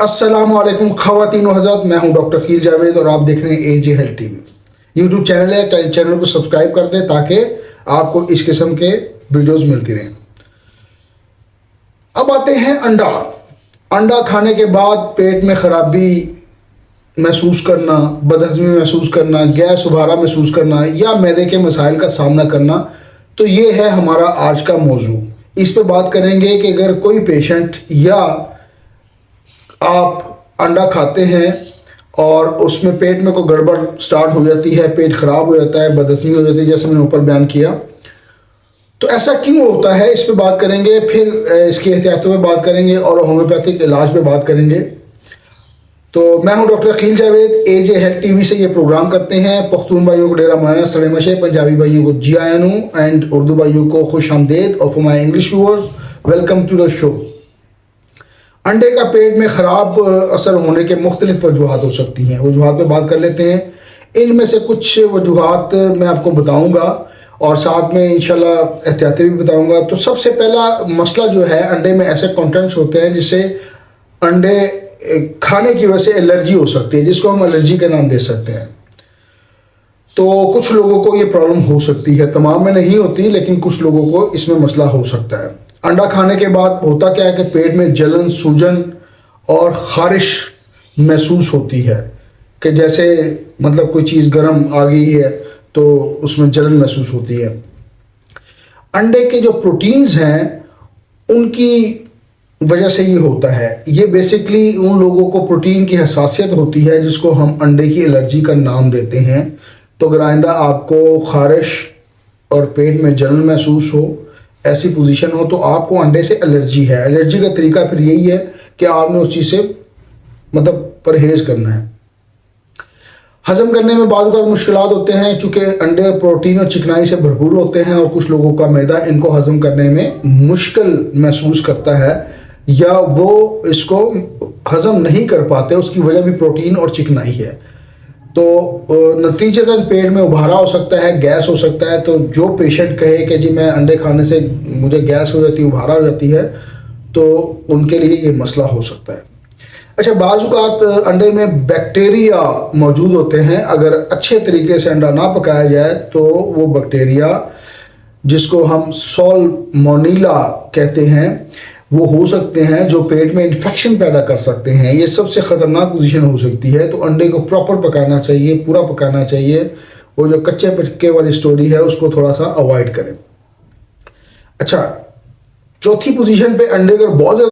अस्सलाम वालेकुम ख़वातीन व हज़रात, मैं हूं डॉक्टर खील जावेद और आप देख रहे हैं एजे हेल्थ टीवी। यूट्यूब चैनल है, चैनल को सब्सक्राइब कर दें ताकि आपको इस किस्म के वीडियोस मिलती रहें। अब आते हैं अंडा। अंडा खाने के बाद पेट में खराबी महसूस करना, बदहज़मी महसूस करना, गैस उबारा महसूस करना या मैदे के मसाइल का सामना करना, तो ये है हमारा आज का मौजू। इस पे बात करेंगे कि अगर कोई पेशेंट या आप अंडा खाते हैं और उसमें पेट में कोई गड़बड़ स्टार्ट हो जाती है, पेट खराब हो जाता है, बदहज़मी हो जाती है, जैसे मैंने ऊपर बयान किया, तो ऐसा क्यों होता है इस पे बात करेंगे। फिर इसकी एहतियातों पे बात करेंगे और होम्योपैथिक इलाज पे बात करेंगे। तो मैं हूं डॉक्टर खील जावेद, एजे हेल्थ टीवी से ये प्रोग्राम करते हैं। पख्तून भाइयों को डेरा माना सड़े मशे, पंजाबी भाइयों को जी आया नू एंड उर्दू भाइयों को खुश आमदेद। और for my English viewers, welcome to the show. अंडे का पेट में ख़राब असर होने के मुख्तलिफ वजूहात हो सकती हैं। वजूहात पे बात कर लेते हैं। इनमें से कुछ वजूहात मैं आपको बताऊंगा और साथ में इंशाल्लाह एहतियातें भी बताऊंगा। तो सबसे पहला मसला जो है, अंडे में ऐसे कंटेंट्स होते हैं जिससे अंडे खाने की वजह से एलर्जी हो सकती है, जिसको हम एलर्जी का नाम दे सकते हैं। तो कुछ लोगों को ये प्रॉब्लम हो सकती है, तमाम में नहीं होती, लेकिन कुछ लोगों को इसमें मसला हो सकता है। अंडा खाने के बाद होता क्या है कि पेट में जलन, सूजन और खारिश महसूस होती है, कि जैसे मतलब कोई चीज़ गर्म आ गई है तो उसमें जलन महसूस होती है। अंडे के जो प्रोटीन्स हैं उनकी वजह से ये होता है। ये बेसिकली उन लोगों को प्रोटीन की हसासियत होती है जिसको हम अंडे की एलर्जी का नाम देते हैं। तो अगर आइंदा आपको खारिश और पेट में जलन महसूस हो, ऐसी पोजीशन हो, तो आपको अंडे से एलर्जी है। एलर्जी का तरीका फिर यही है कि आपने उस चीज़ से मतलब परहेज़ करना है। हज़म करने में बाज़ औक़ात मुश्किलात होते हैं, चूँकि अंडे प्रोटीन और चिकनाई से भरपूर होते हैं और कुछ लोगों का मैदा इनको हज़म करने में मुश्किल महसूस करता है या वो इसको हज़म नहीं कर पाते। उसकी वजह भी प्रोटीन और चिकनाई है। तो नतीजतन पेट में उबारा हो सकता है, गैस हो सकता है। तो जो पेशेंट कहे कि जी मैं अंडे खाने से मुझे गैस हो जाती है, उबारा हो जाती है, तो उनके लिए ये मसला हो सकता है। अच्छा, बाज़ औक़ात अंडे में बैक्टीरिया मौजूद होते हैं। अगर अच्छे तरीके से अंडा ना पकाया जाए तो वो बैक्टीरिया, जिसको हम सॉल्मोनेला कहते हैं, वो हो सकते हैं जो पेट में इन्फेक्शन पैदा कर सकते हैं। ये सबसे ख़तरनाक पोजीशन हो सकती है। तो अंडे को प्रॉपर पकाना चाहिए, पूरा पकाना चाहिए। वो जो कच्चे पक्के वाली स्टोरी है उसको थोड़ा सा अवॉइड करें। अच्छा, चौथी पोजीशन पे अंडे अगर बहुत